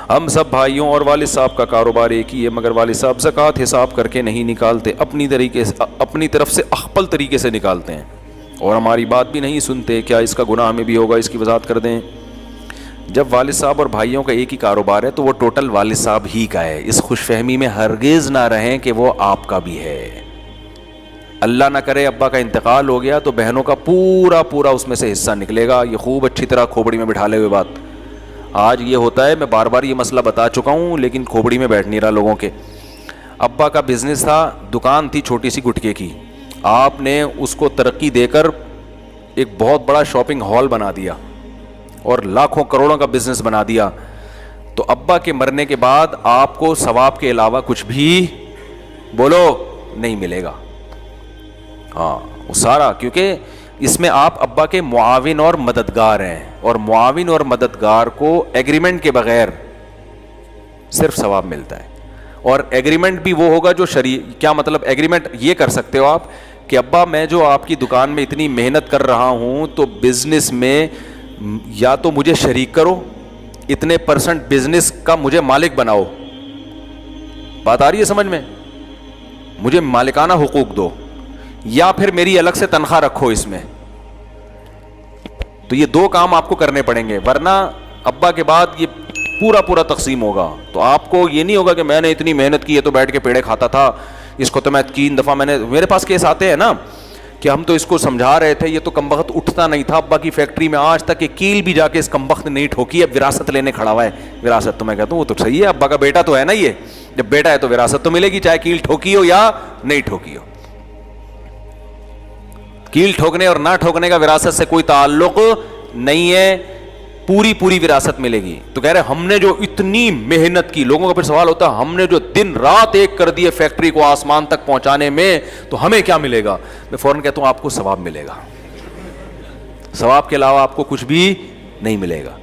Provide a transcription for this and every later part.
ہم سب بھائیوں اور والد صاحب کا کاروبار ایک ہی ہے، مگر والد صاحب زکوٰۃ حساب کر کے نہیں نکالتے، اپنی طرف سے اخپل طریقے سے نکالتے ہیں اور ہماری بات بھی نہیں سنتے۔ کیا اس کا گناہ ہمیں بھی ہوگا؟ اس کی وضاحت کر دیں۔ جب والد صاحب اور بھائیوں کا ایک ہی کاروبار ہے تو وہ ٹوٹل والد صاحب ہی کا ہے۔ اس خوش فہمی میں ہرگز نہ رہیں کہ وہ آپ کا بھی ہے۔ اللہ نہ کرے ابا کا انتقال ہو گیا تو بہنوں کا پورا اس میں سے حصہ نکلے گا۔ یہ خوب اچھی طرح کھوپڑی میں بٹھا لے ہوئے بات۔ آج یہ ہوتا ہے، میں بار بار یہ مسئلہ بتا چکا ہوں لیکن کھوپڑی میں بیٹھ نہیں رہا لوگوں کے۔ ابا کا بزنس تھا، دکان تھی چھوٹی سی گٹکے کی، آپ نے اس کو ترقی دے کر ایک بہت بڑا شاپنگ ہال بنا دیا اور لاکھوں کروڑوں کا بزنس بنا دیا۔ تو ابا کے مرنے کے بعد آپ کو ثواب کے علاوہ کچھ بھی بولو نہیں ملے گا۔ ہاں وہ سارا، کیونکہ اس میں آپ ابا کے معاون اور مددگار ہیں، اور معاون اور مددگار کو ایگریمنٹ کے بغیر صرف ثواب ملتا ہے۔ اور ایگریمنٹ بھی وہ ہوگا جو کیا مطلب ایگریمنٹ یہ کر سکتے ہو آپ کہ ابا میں جو آپ کی دکان میں اتنی محنت کر رہا ہوں تو بزنس میں یا تو مجھے شریک کرو، اتنے پرسنٹ بزنس کا مجھے مالک بناؤ، بات آ رہی ہے سمجھ میں، مجھے مالکانہ حقوق دو، یا پھر میری الگ سے تنخواہ رکھو اس میں۔ تو یہ دو کام آپ کو کرنے پڑیں گے، ورنہ ابا کے بعد یہ پورا تقسیم ہوگا۔ تو آپ کو یہ نہیں ہوگا کہ میں نے اتنی محنت کی ہے تو بیٹھ کے پیڑے کھاتا تھا، اس کو تو میں 3 دفعہ میرے پاس کیس آتے ہیں نا کہ ہم تو اس کو سمجھا رہے تھے، یہ تو کمبخت اٹھتا نہیں تھا ابا کی فیکٹری میں، آج تک کہ کیل بھی جا کے اس کمبخت نے نہیں ٹھوکی، اب وراثت لینے کھڑا ہوا ہے۔ وراثت تو میں کہتا ہوں وہ تو صحیح ہے، ابا کا بیٹا تو ہے نا، یہ جب بیٹا ہے تو وراثت تو ملے گی، چاہے کیل ٹھوکی ہو یا نہیں ٹھوکی ہو۔ کیل ٹھوکنے اور نہ ٹھوکنے کا وراثت سے کوئی تعلق نہیں ہے، پوری وراثت ملے گی۔ تو کہہ رہے ہم نے جو اتنی محنت کی، لوگوں کا پھر سوال ہوتا ہے ہم نے جو دن رات ایک کر دیے فیکٹری کو آسمان تک پہنچانے میں تو ہمیں کیا ملے گا؟ میں فوراً کہتا ہوں آپ کو ثواب ملے گا، ثواب کے علاوہ آپ کو کچھ بھی نہیں ملے گا۔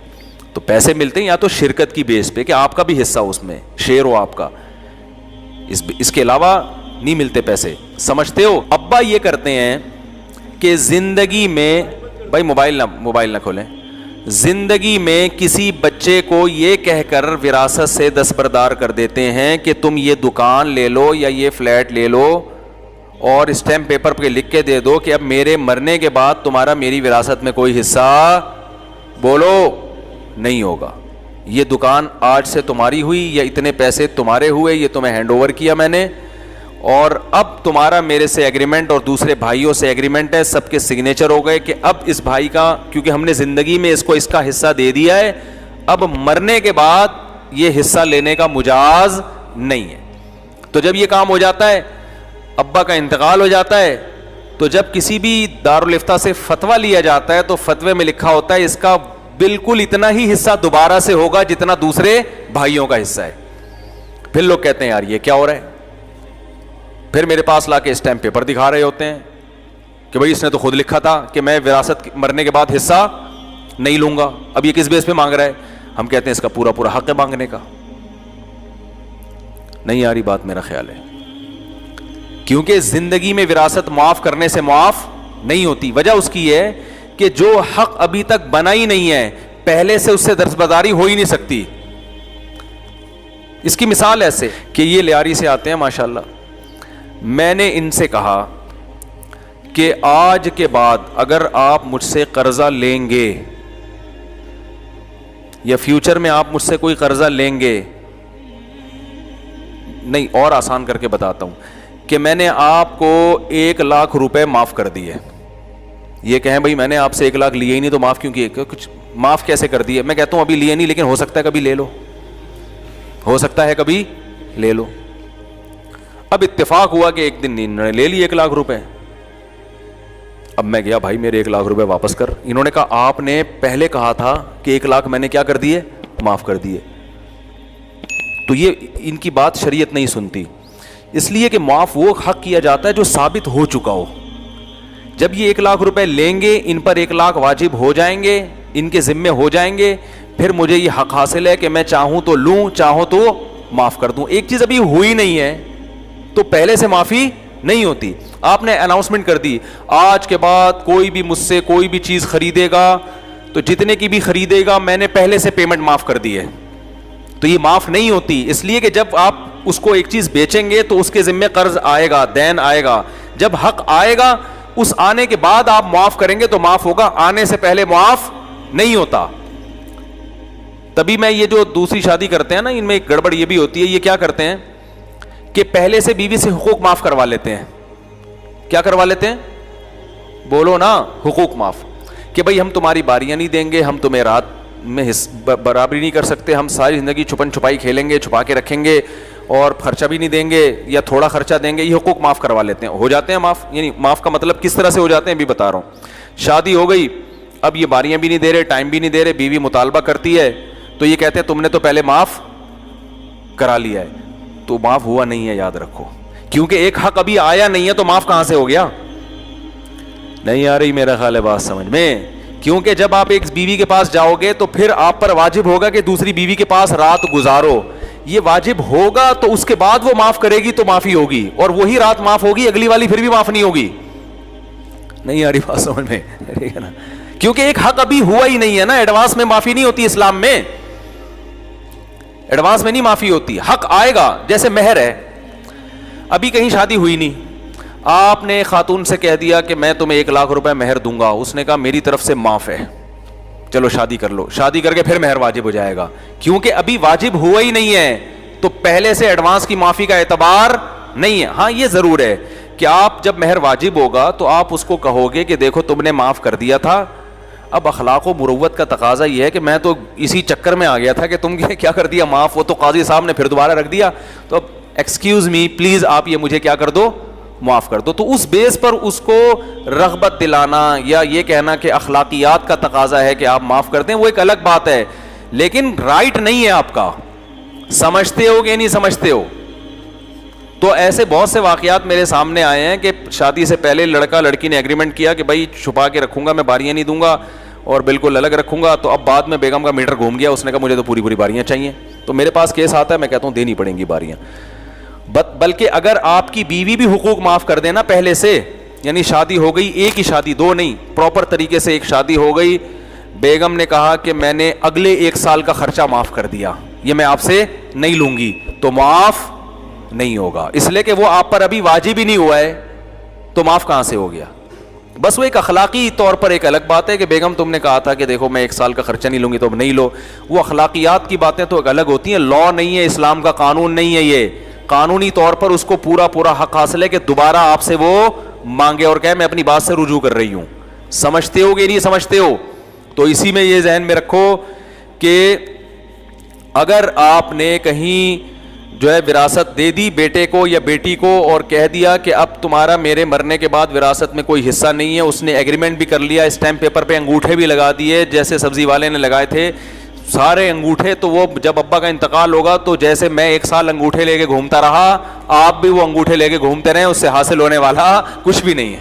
تو پیسے ملتے ہیں یا تو شرکت کی بیس پہ کہ آپ کا بھی حصہ اس میں شیئر ہو آپ کا، اس کے علاوہ نہیں ملتے پیسے، سمجھتے ہو؟ ابا یہ کرتے ہیں کہ زندگی میں، بھائی موبائل نہ کھولیں، زندگی میں کسی بچے کو یہ کہہ کر وراثت سے دستبردار کر دیتے ہیں کہ تم یہ دکان لے لو یا یہ فلیٹ لے لو اور اسٹیمپ پیپر پہ لکھ کے دے دو کہ اب میرے مرنے کے بعد تمہارا میری وراثت میں کوئی حصہ بولو نہیں ہوگا، یہ دکان آج سے تمہاری ہوئی یا اتنے پیسے تمہارے ہوئے، یہ تمہیں ہینڈ اوور کیا میں نے، اور اب تمہارا میرے سے ایگریمنٹ اور دوسرے بھائیوں سے ایگریمنٹ ہے، سب کے سگنیچر ہو گئے کہ اب اس بھائی کا، کیونکہ ہم نے زندگی میں اس کو اس کا حصہ دے دیا ہے، اب مرنے کے بعد یہ حصہ لینے کا مجاز نہیں ہے۔ تو جب یہ کام ہو جاتا ہے، ابا کا انتقال ہو جاتا ہے، تو جب کسی بھی دارالافتاء سے فتویٰ لیا جاتا ہے تو فتوے میں لکھا ہوتا ہے اس کا بالکل اتنا ہی حصہ دوبارہ سے ہوگا جتنا دوسرے بھائیوں کا حصہ ہے۔ پھر لوگ کہتے ہیں یار یہ کیا ہو رہا ہے، پھر میرے پاس لا کے اسٹیمپ پیپر دکھا رہے ہوتے ہیں کہ بھئی اس نے تو خود لکھا تھا کہ میں وراثت مرنے کے بعد حصہ نہیں لوں گا، اب یہ کس بیس پہ مانگ رہا ہے؟ ہم کہتے ہیں اس کا پورا حق ہے مانگنے کا۔ نہیں آ رہی بات میرا خیال ہے، کیونکہ زندگی میں وراثت معاف کرنے سے معاف نہیں ہوتی۔ وجہ اس کی ہے کہ جو حق ابھی تک بنا ہی نہیں ہے، پہلے سے اس سے دستبرداری ہو ہی نہیں سکتی۔ اس کی مثال ایسے کہ یہ لیاری سے آتے ہیں ماشاءاللہ، میں نے ان سے کہا کہ آج کے بعد اگر آپ مجھ سے قرضہ لیں گے یا فیوچر میں آپ مجھ سے کوئی قرضہ لیں گے، نہیں اور آسان کر کے بتاتا ہوں کہ میں نے آپ کو 1 لاکھ روپے معاف کر دیے، یہ کہیں بھائی میں نے آپ سے 1 لاکھ لیے ہی نہیں تو معاف کیوں کیے؟ کچھ معاف کیسے کر دیے؟ میں کہتا ہوں ابھی لیے نہیں لیکن ہو سکتا ہے کبھی لے لو، ہو سکتا ہے کبھی لے لو۔ اب اتفاق ہوا کہ ایک دن انہوں نے لے لی 1 لاکھ روپے، اب میں گیا بھائی میرے 1 لاکھ روپے واپس کر، انہوں نے کہا آپ نے پہلے کہا تھا کہ 1 لاکھ میں نے کیا کر دیے؟ معاف کر دیے۔ تو یہ ان کی بات شریعت نہیں سنتی، اس لیے کہ معاف وہ حق کیا جاتا ہے جو ثابت ہو چکا ہو۔ جب یہ 1 لاکھ روپے لیں گے، ان پر 1 لاکھ واجب ہو جائیں گے، ان کے ذمے ہو جائیں گے، پھر مجھے یہ حق حاصل ہے کہ میں چاہوں تو لوں، چاہوں تو معاف کر دوں۔ ایک چیز ابھی ہوئی نہیں ہے تو پہلے سے معافی نہیں ہوتی۔ آپ نے اناؤنسمنٹ کر دی آج کے بعد کوئی بھی مجھ سے کوئی بھی چیز خریدے گا تو جتنے کی بھی خریدے گا میں نے پہلے سے پیمنٹ معاف کر دی ہے. تو یہ معاف نہیں ہوتی, اس لیے کہ جب آپ اس کو ایک چیز بیچیں گے تو اس کے ذمے قرض آئے گا, دین آئے گا. جب حق آئے گا اس آنے کے بعد آپ معاف کریں گے تو معاف ہوگا, آنے سے پہلے معاف نہیں ہوتا. تبھی میں یہ جو دوسری شادی کرتے ہیں نا, ان میں ایک گڑبڑ یہ بھی ہوتی ہے, یہ کیا کرتے ہیں کہ پہلے سے بیوی سے حقوق معاف کروا لیتے ہیں. کیا کروا لیتے ہیں؟ بولو نا, حقوق معاف, کہ بھائی ہم تمہاری باریاں نہیں دیں گے, ہم تمہیں رات میں برابری نہیں کر سکتے, ہم ساری زندگی چھپن چھپائی کھیلیں گے, چھپا کے رکھیں گے, اور خرچہ بھی نہیں دیں گے یا تھوڑا خرچہ دیں گے. یہ حقوق معاف کروا لیتے ہیں, ہو جاتے ہیں معاف. یعنی معاف کا مطلب کس طرح سے ہو جاتے ہیں بھی بتا رہا ہوں. شادی ہو گئی, اب یہ باریاں بھی نہیں دے رہے, ٹائم بھی نہیں دے رہے, بیوی مطالبہ کرتی ہے تو یہ کہتے ہیں تم نے تو پہلے معاف کرا لیا ہے. تو معاف ہوا نہیں ہے, یاد رکھو, کیونکہ ایک حق ابھی آیا نہیں ہے تو معاف کہاں سے ہو گیا؟ نہیں آ رہی میرا خیال ہے بات سمجھ میں. کیونکہ جب آپ ایک بیوی کے پاس جاؤ گے تو پھر آپ پر واجب ہوگا کہ دوسری بیوی کے پاس رات گزارو. یہ واجب ہوگا تو اس کے بعد وہ معاف کرے گی تو معافی ہوگی, اور وہی رات معاف ہوگی, اگلی والی پھر بھی معاف نہیں ہوگی. نہیں آ رہی بات سمجھ میں, ٹھیک ہے نا, کیونکہ ایک حق ابھی ہوا ہی نہیں ہے نا. ایڈوانس میں معافی نہیں ہوتی اسلام میں, ایڈوانس میں نہیں معافی ہوتی. حق آئے گا, جیسے مہر ہے, ابھی کہیں شادی ہوئی نہیں, آپ نے خاتون سے کہہ دیا کہ میں تمہیں 1,00,000 روپے مہر دوں گا, اس نے کہا میری طرف سے معاف ہے, چلو شادی کر لو. شادی کر کے پھر مہر واجب ہو جائے گا, کیونکہ ابھی واجب ہوا ہی نہیں ہے, تو پہلے سے ایڈوانس کی معافی کا اعتبار نہیں ہے. ہاں یہ ضرور ہے کہ آپ جب مہر واجب ہوگا تو آپ اس کو کہو گے کہ دیکھو تم نے معاف کر دیا تھا, اب اخلاق و مروت کا تقاضا یہ ہے کہ میں تو اسی چکر میں آ گیا تھا کہ تم کیا کر دیا معاف, وہ تو قاضی صاحب نے پھر دوبارہ رکھ دیا, تو اب ایکسکیوز می پلیز آپ یہ مجھے کیا کر دو, معاف کر دو. تو اس بیس پر اس کو رغبت دلانا یا یہ کہنا کہ اخلاقیات کا تقاضا ہے کہ آپ معاف کر دیں, وہ ایک الگ بات ہے, لیکن رائٹ نہیں ہے آپ کا. سمجھتے ہو کہ نہیں سمجھتے ہو؟ تو ایسے بہت سے واقعات میرے سامنے آئے ہیں کہ شادی سے پہلے لڑکا لڑکی نے ایگریمنٹ کیا کہ بھائی چھپا کے رکھوں گا, میں باریاں نہیں دوں گا اور بالکل الگ رکھوں گا, تو اب بعد میں بیگم کا میٹر گھوم گیا, اس نے کہا مجھے تو پوری پوری باریاں چاہیے. تو میرے پاس کیس آتا ہے, میں کہتا ہوں دینی پڑیں گی باریاں. بلکہ اگر آپ کی بیوی بھی حقوق معاف کر دینا پہلے سے, یعنی شادی ہو گئی, ایک ہی شادی, دو نہیں, پراپر طریقے سے ایک شادی ہو گئی, بیگم نے کہا کہ میں نے اگلے 1 سال کا خرچہ معاف کر دیا, یہ میں آپ سے نہیں لوں گی, تو معاف نہیں ہوگا, اس لیے کہ وہ آپ پر ابھی واجب ہی نہیں ہوا ہے, تو معاف کہاں سے ہو گیا؟ بس وہ ایک اخلاقی طور پر ایک الگ بات ہے کہ بیگم تم نے کہا تھا کہ دیکھو میں 1 سال کا خرچہ نہیں لوں گی تو اب نہیں لو. وہ اخلاقیات کی باتیں تو ایک الگ ہوتی ہیں, لا نہیں ہے, اسلام کا قانون نہیں ہے, یہ قانونی طور پر اس کو پورا پورا حق حاصل ہے کہ دوبارہ آپ سے وہ مانگے اور کہے میں اپنی بات سے رجوع کر رہی ہوں. سمجھتے ہو کہ نہیں سمجھتے ہو؟ تو اسی میں یہ ذہن میں رکھو کہ اگر آپ نے کہیں جو ہے وراثت دے دی بیٹے کو یا بیٹی کو اور کہہ دیا کہ اب تمہارا میرے مرنے کے بعد وراثت میں کوئی حصہ نہیں ہے, اس نے ایگریمنٹ بھی کر لیا, اسٹیمپ پیپر پہ انگوٹھے بھی لگا دیے جیسے سبزی والے نے لگائے تھے سارے انگوٹھے, تو وہ جب ابا کا انتقال ہوگا تو جیسے میں 1 سال انگوٹھے لے کے گھومتا رہا, آپ بھی وہ انگوٹھے لے کے گھومتے رہیں, اس سے حاصل ہونے والا کچھ بھی نہیں ہے.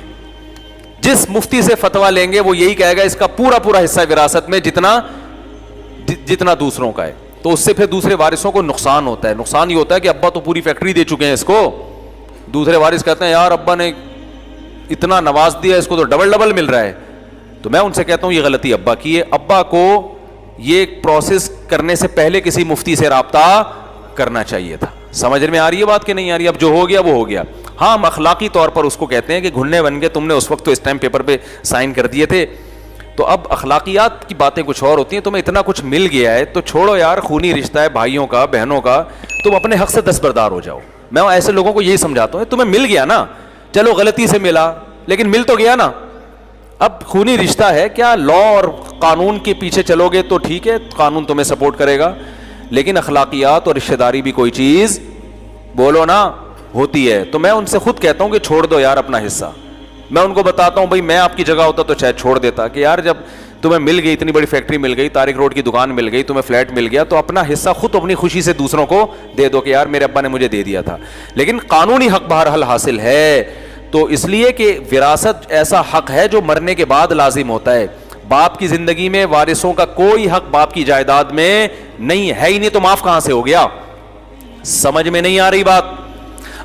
جس مفتی سے فتویٰ لیں گے وہ یہی کہے گا اس کا پورا پورا حصہ وراثت میں جتنا دوسروں کا ہے, تو اس سے پھر دوسرے وارثوں کو نقصان ہوتا ہے. نقصان یہ ہوتا ہے کہ ابا تو پوری فیکٹری دے چکے ہیں اس کو, دوسرے وارث کہتے ہیں یار ابا نے اتنا نواز دیا, اس کو تو ڈبل مل رہا ہے. تو میں ان سے کہتا ہوں یہ غلطی ابا کی ہے, ابا کو یہ پروسیس کرنے سے پہلے کسی مفتی سے رابطہ کرنا چاہیے تھا. سمجھ میں آ رہی ہے بات کہ نہیں آ رہی؟ اب جو ہو گیا وہ ہو گیا. ہاں ہم اخلاقی طور پر اس کو کہتے ہیں کہ گھننے بن گئے, تم نے اس وقت تو اسٹیمپ پیپر پہ سائن کر دیے تھے, تو اب اخلاقیات کی باتیں کچھ اور ہوتی ہیں. تمہیں اتنا کچھ مل گیا ہے تو چھوڑو یار, خونی رشتہ ہے بھائیوں کا بہنوں کا, تم اپنے حق سے دستبردار ہو جاؤ. میں ایسے لوگوں کو یہی سمجھاتا ہوں, تمہیں مل گیا نا, چلو غلطی سے ملا لیکن مل تو گیا نا, اب خونی رشتہ ہے, کیا لا اور قانون کے پیچھے چلو گے تو ٹھیک ہے, قانون تمہیں سپورٹ کرے گا, لیکن اخلاقیات اور رشتہ داری بھی کوئی چیز بولو نا ہوتی ہے. تو میں ان سے خود کہتا ہوں کہ چھوڑ دو یار اپنا حصہ. میں ان کو بتاتا ہوں بھائی میں آپ کی جگہ ہوتا تو شاید چھوڑ دیتا کہ یار جب تمہیں مل گئی, اتنی بڑی فیکٹری مل گئی, طارق روڈ کی دکان مل گئی, تمہیں فلیٹ مل گیا, تو اپنا حصہ خود اپنی خوشی سے دوسروں کو دے دو کہ یار میرے ابا نے مجھے دے دیا تھا. لیکن قانونی حق بہرحال حاصل ہے, تو اس لیے کہ وراثت ایسا حق ہے جو مرنے کے بعد لازم ہوتا ہے. باپ کی زندگی میں وارثوں کا کوئی حق باپ کی جائیداد میں نہیں ہے ہی نہیں, تو معاف کہاں سے ہو گیا؟ سمجھ میں نہیں آ رہی بات؟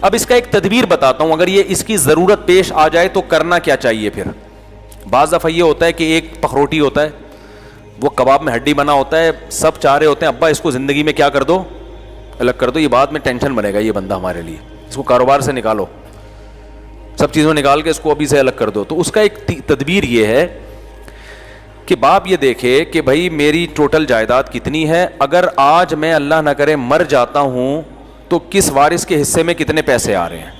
اب اس کا ایک تدبیر بتاتا ہوں, اگر یہ اس کی ضرورت پیش آ جائے تو کرنا کیا چاہیے پھر. بعض دفعہ یہ ہوتا ہے کہ ایک پخروٹی ہوتا ہے, وہ کباب میں ہڈی بنا ہوتا ہے, سب چاہ رہے ہوتے ہیں ابا اس کو زندگی میں کیا کر دو, الگ کر دو, یہ بعد میں ٹینشن بنے گا یہ بندہ ہمارے لیے, اس کو کاروبار سے نکالو, سب چیزوں نکال کے اس کو ابھی سے الگ کر دو. تو اس کا ایک تدبیر یہ ہے کہ باپ یہ دیکھے کہ بھائی میری ٹوٹل جائیداد کتنی ہے, اگر آج میں اللہ نہ کرے مر جاتا ہوں تو کس وارث کے حصے میں کتنے پیسے آ رہے ہیں,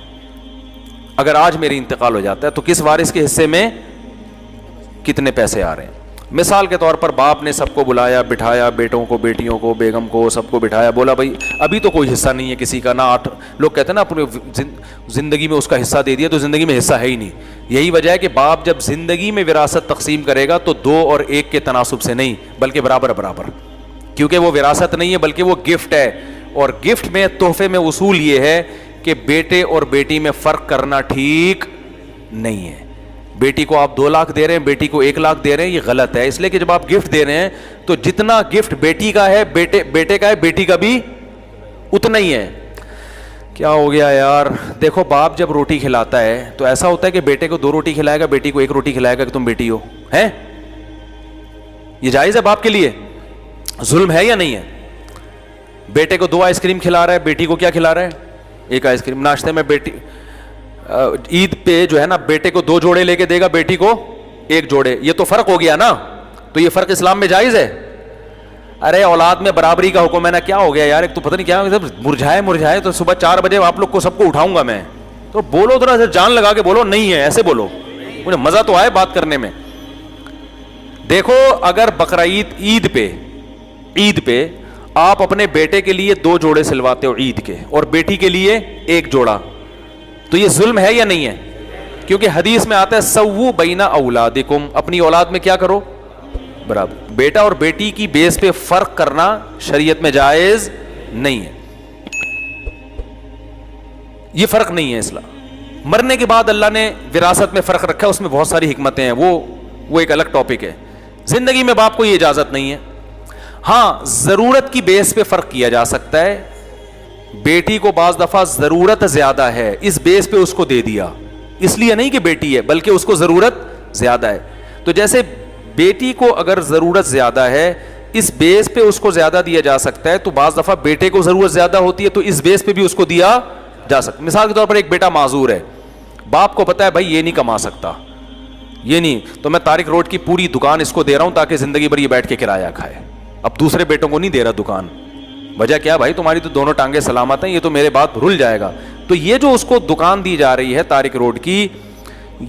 اگر آج میری انتقال ہو جاتا ہے تو کس وارث کے حصے میں کتنے پیسے آ رہے ہیں. مثال کے طور پر باپ نے سب کو بلایا, بٹھایا, بیٹوں کو, بیٹیوں کو, بیگم کو, سب کو بٹھایا, بولا بھائی ابھی تو کوئی حصہ نہیں ہے کسی کا, نہ 8 لوگ کہتے ہیں نا اپنے زندگی میں اس کا حصہ دے دیا تو زندگی میں حصہ ہے ہی نہیں. یہی وجہ ہے کہ باپ جب زندگی میں وراثت تقسیم کرے گا تو 2 اور 1 کے تناسب سے نہیں بلکہ برابر برابر, کیونکہ وہ وراثت نہیں ہے بلکہ وہ گفٹ ہے. اور گفٹ میں, تحفے میں اصول یہ ہے کہ بیٹے اور بیٹی میں فرق کرنا ٹھیک نہیں ہے. بیٹی کو آپ 2 لاکھ دے رہے ہیں, بیٹی کو 1 لاکھ دے رہے ہیں, یہ غلط ہے. اس لیے کہ جب آپ گفٹ دے رہے ہیں تو جتنا گفٹ بیٹی کا ہے بیٹے کا ہے, بیٹی کا بھی اتنا ہی ہے. کیا ہو گیا یار, دیکھو باپ جب روٹی کھلاتا ہے تو ایسا ہوتا ہے کہ بیٹے کو 2 روٹی کھلائے گا, بیٹی کو 1 روٹی کھلائے گا کہ تم بیٹی ہو, ہیں؟ یہ جائز ہے باپ کے لیے؟ ظلم ہے یا نہیں ہے؟ بیٹے کو 2 آئس کریم کھلا رہا ہے, بیٹی کو کیا کھلا رہا ہے؟ 1 آئس کریم. ناشتے میں بیٹی عید پہ جو ہے نا بیٹے کو 2 جوڑے لے کے دے گا, بیٹی کو 1 جوڑے. یہ تو فرق ہو گیا نا, تو یہ فرق اسلام میں جائز ہے؟ ارے اولاد میں برابری کا حکم ہے نا, کیا ہو گیا یار, ایک تو پتہ نہیں کیا مرجھائے تو صبح 4 بجے آپ لوگ کو سب کو اٹھاؤں گا میں, تو بولو ذرا جان لگا کے بولو, نہیں ہے ایسے بولو, مجھے مزہ تو آئے بات کرنے میں. دیکھو اگر بقرعید عید پہ آپ اپنے بیٹے کے لیے 2 جوڑے سلواتے ہو عید کے اور بیٹی کے لیے 1 جوڑا, تو یہ ظلم ہے یا نہیں ہے؟ کیونکہ حدیث میں آتا ہے سووا بین اولادکم, اپنی اولاد میں کیا کرو برابر. بیٹا اور بیٹی کی بیس پہ فرق کرنا شریعت میں جائز نہیں ہے, یہ فرق نہیں ہے اسلام. مرنے کے بعد اللہ نے وراثت میں فرق رکھا ہے, اس میں بہت ساری حکمتیں ہیں, وہ ایک الگ ٹاپک ہے. زندگی میں باپ کو یہ اجازت نہیں ہے. ہاں ضرورت کی بیس پہ فرق کیا جا سکتا ہے, بیٹی کو بعض دفعہ ضرورت زیادہ ہے, اس بیس پہ اس کو دے دیا, اس لیے نہیں کہ بیٹی ہے بلکہ اس کو ضرورت زیادہ ہے. تو جیسے بیٹی کو اگر ضرورت زیادہ ہے اس بیس پہ اس کو زیادہ دیا جا سکتا ہے, تو بعض دفعہ بیٹے کو ضرورت زیادہ ہوتی ہے تو اس بیس پہ بھی اس کو دیا جا سکتا ہے. مثال کے طور پر ایک بیٹا معذور ہے, باپ کو پتا ہے بھائی یہ نہیں کما سکتا, یہ نہیں, تو میں طارق روڈ کی پوری دکان اس کو دے رہا ہوں تاکہ زندگی بھر یہ بیٹھ کے کرایہ کھائے. اب دوسرے بیٹوں کو نہیں دے رہا دکان, وجہ کیا بھائی, تمہاری تو دونوں ٹانگیں سلامت ہیں, یہ تو میرے بات رل جائے گا. تو یہ جو اس کو دکان دی جا رہی ہے طارق روڈ کی,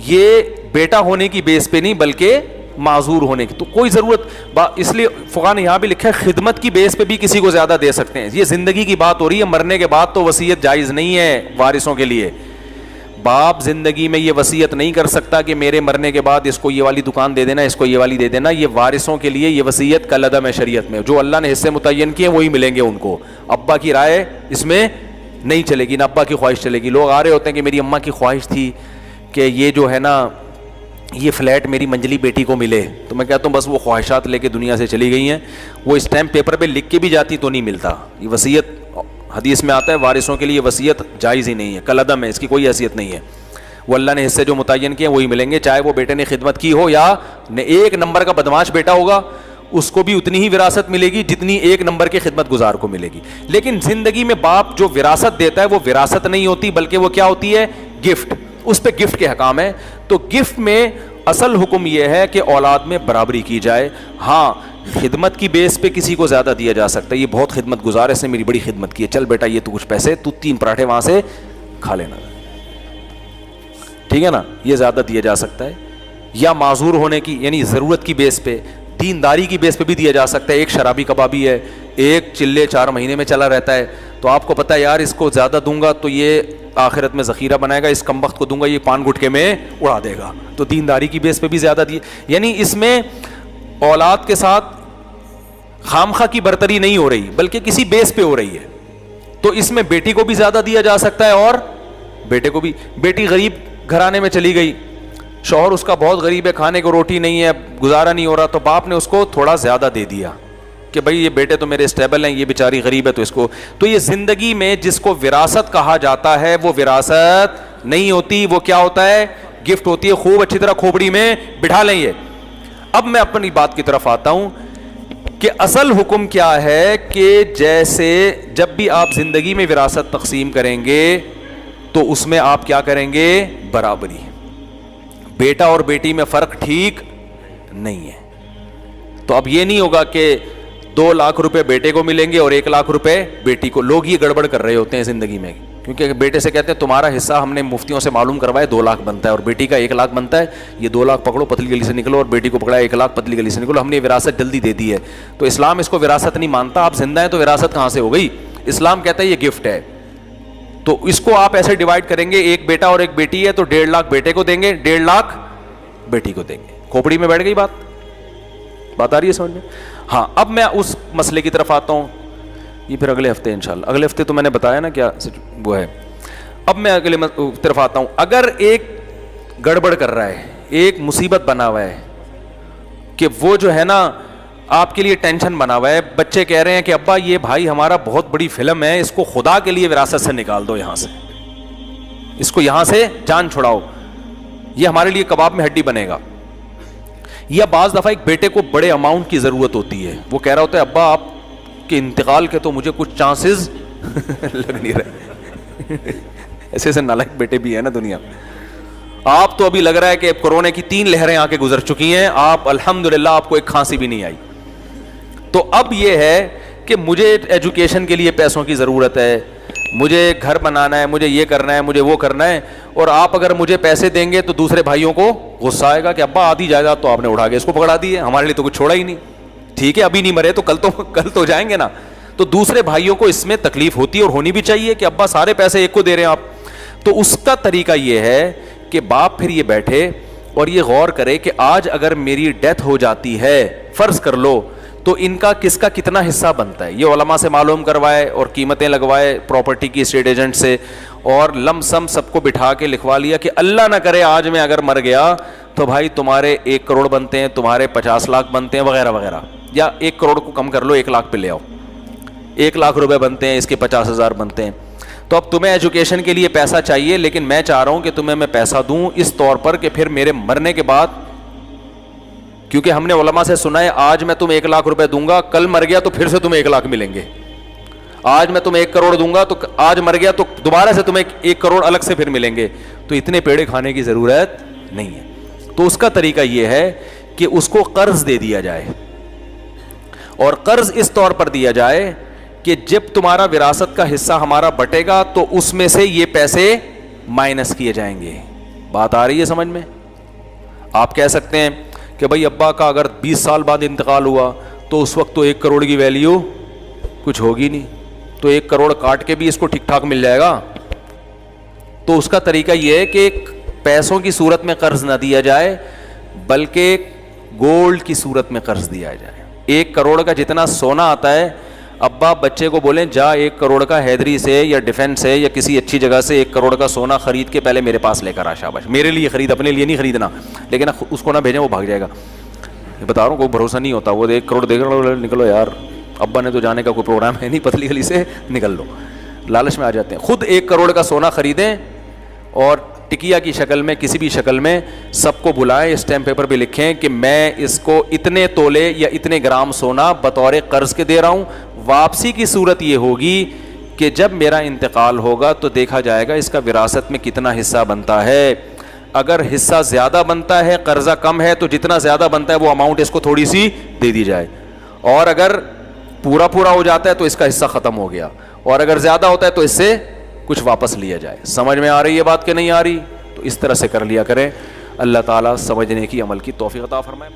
یہ بیٹا ہونے کی بیس پہ نہیں بلکہ معذور ہونے کی, تو کوئی ضرورت, اس لیے فقہا نے یہاں بھی لکھا ہے خدمت کی بیس پہ بھی کسی کو زیادہ دے سکتے ہیں. یہ زندگی کی بات ہو رہی ہے, مرنے کے بعد تو وصیت جائز نہیں ہے وارثوں کے لیے. باپ زندگی میں یہ وصیت نہیں کر سکتا کہ میرے مرنے کے بعد اس کو یہ والی دکان دے دینا, اس کو یہ والی دے دینا. یہ وارثوں کے لیے یہ وصیت کالعدم ہے شریعت میں, جو اللہ نے حصے متعین کیے وہی ملیں گے ان کو. ابا کی رائے اس میں نہیں چلے گی, نہ ابا کی خواہش چلے گی. لوگ آ رہے ہوتے ہیں کہ میری اماں کی خواہش تھی کہ یہ جو ہے نا یہ فلیٹ میری منجلی بیٹی کو ملے, تو میں کہتا ہوں بس وہ خواہشات لے کے دنیا سے چلی گئی ہیں, وہ اسٹیمپ پیپر پہ لکھ کے بھی جاتی تو نہیں ملتا. یہ وصیت حدیث میں آتا ہے وارثوں کے لیے وصیت جائز ہی نہیں ہے, کالعدم ہے, اس کی کوئی حیثیت نہیں ہے. وہ اللہ نے حصے جو متعین کیے وہی ملیں گے, چاہے وہ بیٹے نے خدمت کی ہو یا 1 نمبر کا بدماش بیٹا ہوگا اس کو بھی اتنی ہی وراثت ملے گی جتنی 1 نمبر کے خدمت گزار کو ملے گی. لیکن زندگی میں باپ جو وراثت دیتا ہے وہ وراثت نہیں ہوتی بلکہ وہ کیا ہوتی ہے, گفٹ. اس پہ گفٹ کے حکام ہیں. تو گفٹ میں اصل حکم یہ ہے کہ اولاد میں برابری کی جائے. ہاں خدمت کی بیس پہ کسی کو زیادہ دیا جا سکتا ہے, یہ بہت خدمت گزار ہے, اس نے میری بڑی خدمت کی ہے, چل بیٹا یہ تو کچھ پیسے, تو 3 پراٹھے وہاں سے کھا لینا, ٹھیک ہے نا, یہ زیادہ دیا جا سکتا ہے. یا معذور ہونے کی یعنی ضرورت کی بیس پہ, دینداری کی بیس پہ بھی دیا جا سکتا ہے. ایک شرابی کبابی ہے, ایک چلے 4 مہینے میں چلا رہتا ہے, تو آپ کو پتا ہے یار اس کو زیادہ دوں گا تو یہ آخرت میں ذخیرہ بنائے گا, اس کم وقت کو دوں گا یہ پان گٹکے میں اڑا دے گا, تو دینداری کی بیس پہ بھی زیادہ دیے. یعنی اس میں اولاد کے ساتھ خامخواہ کی برتری نہیں ہو رہی بلکہ کسی بیس پہ ہو رہی ہے. تو اس میں بیٹی کو بھی زیادہ دیا جا سکتا ہے اور بیٹے کو بھی. بیٹی غریب گھرانے میں چلی گئی, شوہر اس کا بہت غریب ہے, کھانے کو روٹی نہیں ہے, گزارا نہیں ہو رہا, تو باپ نے اس کو تھوڑا زیادہ دے دیا کہ بھائی یہ بیٹے تو میرے اسٹیبل ہیں, یہ بیچاری غریب ہے تو اس کو. تو یہ زندگی میں جس کو وراثت کہا جاتا ہے وہ وراثت نہیں ہوتی, وہ کیا ہوتا ہے, گفٹ ہوتی ہے. خوب اچھی طرح کھوپڑی میں بٹھا لیں یہ. اب میں اپنی بات کی طرف آتا ہوں کہ اصل حکم کیا ہے کہ جیسے جب بھی آپ زندگی میں وراثت تقسیم کریں گے تو اس میں آپ کیا کریں گے؟ برابری. بیٹا اور بیٹی میں فرق ٹھیک نہیں ہے. تو اب یہ نہیں ہوگا کہ 2 لاکھ روپے بیٹے کو ملیں گے اور 1 لاکھ روپے بیٹی کو. لوگ یہ گڑبڑ کر رہے ہوتے ہیں زندگی میں, کیونکہ بیٹے سے کہتے ہیں تمہارا حصہ ہم نے مفتیوں سے معلوم کروائے 2 لاکھ بنتا ہے, اور بیٹی کا 1 لاکھ بنتا ہے, یہ 2 لاکھ پکڑو پتلی گلی سے نکلو, اور بیٹی کو پکڑا 1 لاکھ پتلی گلی سے نکلو, ہم نے وراثت جلدی دے دی ہے. تو اسلام اس کو وراثت نہیں مانتا. آپ زندہ ہیں تو وراثت کہاں سے ہو گئی؟ اسلام کہتا ہے یہ گفٹ ہے. تو اس کو آپ ایسے ڈیوائڈ کریں گے, ایک بیٹا اور ایک بیٹی ہے تو 1.5 لاکھ بیٹے کو دیں گے, 1.5 لاکھ بیٹی کو دیں گے. کھوپڑی میں بیٹھ گئی بات آ رہی ہے سمجھ میں؟ ہاں, اب میں اس مسئلے کی طرف آتا ہوں, یہ پھر اگلے ہفتے انشاءاللہ. اگلے ہفتے تو میں نے بتایا نا کیا وہ ہے. اب میں اگلے طرف آتا ہوں. اگر ایک گڑبڑ کر رہا ہے, ایک مصیبت بنا ہوا ہے کہ وہ جو ہے نا آپ کے لیے ٹینشن بنا ہوا ہے, بچے کہہ رہے ہیں کہ ابا یہ بھائی ہمارا بہت بڑی فلم ہے, اس کو خدا کے لیے وراثت سے نکال دو, یہاں سے اس کو یہاں سے جان چھڑاؤ, یہ ہمارے لیے کباب میں ہڈی بنے گا. یا بعض دفعہ ایک بیٹے کو بڑے اماؤنٹ کی ضرورت ہوتی ہے, وہ کہہ رہا ہوتا ہے ابا آپ کے انتقال کے تو مجھے کچھ چانسز لگ نہیں رہے. ایسے ایسے نالائق بیٹے بھی ہیں نا دنیا. آپ تو ابھی لگ رہا ہے کہ کورونا کی 3 لہریں آ کے گزر چکی ہیں, آپ الحمدللہ آپ کو ایک کھانسی بھی نہیں آئی. تو اب یہ ہے کہ مجھے ایجوکیشن کے لیے پیسوں کی ضرورت ہے, مجھے گھر بنانا ہے, مجھے یہ کرنا ہے, مجھے وہ کرنا ہے, اور آپ اگر مجھے پیسے دیں گے تو دوسرے بھائیوں کو غصہ آئے گا کہ ابا آدھی جائیداد تو آپ نے اٹھا کے اس کو پکڑا دی ہے, ہمارے لیے تو کچھ چھوڑا ہی نہیں. ٹھیک ہے ابھی نہیں مرے تو کل تو جائیں گے نا. تو دوسرے بھائیوں کو اس میں تکلیف ہوتی ہے, اور ہونی بھی چاہیے کہ ابا سارے پیسے ایک کو دے رہے ہیں آپ. تو اس کا طریقہ یہ ہے کہ باپ پھر یہ بیٹھے اور یہ غور کرے کہ آج اگر میری ڈیتھ ہو جاتی ہے, فرض کر لو, تو ان کا کس کا کتنا حصہ بنتا ہے. یہ علماء سے معلوم کروائے اور قیمتیں لگوائے پراپرٹی کی اسٹیٹ ایجنٹ سے, اور لم سم سب کو بٹھا کے لکھوا لیا کہ اللہ نہ کرے آج میں اگر مر گیا تو بھائی تمہارے 1 کروڑ بنتے ہیں, تمہارے 50 لاکھ بنتے ہیں وغیرہ وغیرہ, یا 1 کروڑ کو کم کر لو 1 لاکھ پہ لے آؤ, 1 لاکھ روپے بنتے ہیں, اس کے 50,000 بنتے ہیں. تو اب تمہیں ایجوکیشن کے لیے پیسہ چاہیے, لیکن میں چاہ رہا ہوں کہ تمہیں میں پیسہ دوں اس طور پر کہ پھر میرے مرنے کے بعد, کیونکہ ہم نے علماء سے سنا ہے آج میں تمہیں 1 لاکھ روپے دوں گا, کل مر گیا تو پھر سے تمہیں 1 لاکھ ملیں گے. آج میں تمہیں 1 کروڑ دوں گا تو آج مر گیا تو دوبارہ سے تمہیں 1 کروڑ الگ سے پھر ملیں گے. تو اتنے پیڑے کھانے کی ضرورت نہیں ہے. تو اس کا طریقہ یہ ہے کہ اس کو قرض دے دیا جائے, اور قرض اس طور پر دیا جائے کہ جب تمہارا وراثت کا حصہ ہمارا بٹے گا تو اس میں سے یہ پیسے مائنس کیے جائیں گے. بات آ رہی ہے سمجھ میں؟ آپ کہہ سکتے ہیں کہ بھائی ابا کا اگر 20 سال بعد انتقال ہوا تو اس وقت تو 1 کروڑ کی ویلیو کچھ ہوگی نہیں, تو 1 کروڑ کاٹ کے بھی اس کو ٹھیک ٹھاک مل جائے گا. تو اس کا طریقہ یہ ہے کہ پیسوں کی صورت میں قرض نہ دیا جائے, بلکہ گولڈ کی صورت میں قرض دیا جائے. 1 کروڑ کا جتنا سونا آتا ہے, ابا بچے کو بولیں جا 1 کروڑ کا حیدری سے یا ڈیفینس سے یا کسی اچھی جگہ سے 1 کروڑ کا سونا خرید کے پہلے میرے پاس لے کر آ. شاباش, میرے لیے خرید, اپنے لیے نہیں خریدنا, لیکن اس کو نہ بھیجیں وہ بھاگ جائے گا. بتا رہا ہوں کوئی بھروسہ نہیں ہوتا, وہ 1 کروڑ دے کر نکلو یار, ابا نے تو جانے کا کوئی پروگرام ہے نہیں, پتلی گلی سے نکل لو, لالچ میں آ جاتے ہیں. خود 1 کروڑ کا سونا خریدیں اور ٹکیا کی شکل میں کسی بھی شکل میں سب کو بلائیں, اسٹیمپ پیپر بھی لکھیں کہ میں اس کو اتنے تولے یا اتنے گرام سونا بطور قرض کے دے رہا ہوں. واپسی کی صورت یہ ہوگی کہ جب میرا انتقال ہوگا تو دیکھا جائے گا اس کا وراثت میں کتنا حصہ بنتا ہے. اگر حصہ زیادہ بنتا ہے, قرضہ کم ہے, تو جتنا زیادہ بنتا ہے وہ اماؤنٹ اس کو تھوڑی سی دے دی جائے, اور اگر پورا ہو جاتا ہے تو اس کا حصہ ختم ہو گیا, اور اگر زیادہ ہوتا ہے تو اس سے کچھ واپس لیا جائے. سمجھ میں آ رہی ہے بات کہ نہیں آ رہی؟ تو اس طرح سے کر لیا کریں. اللہ تعالیٰ سمجھنے کی عمل کی توفیق عطا فرمائے.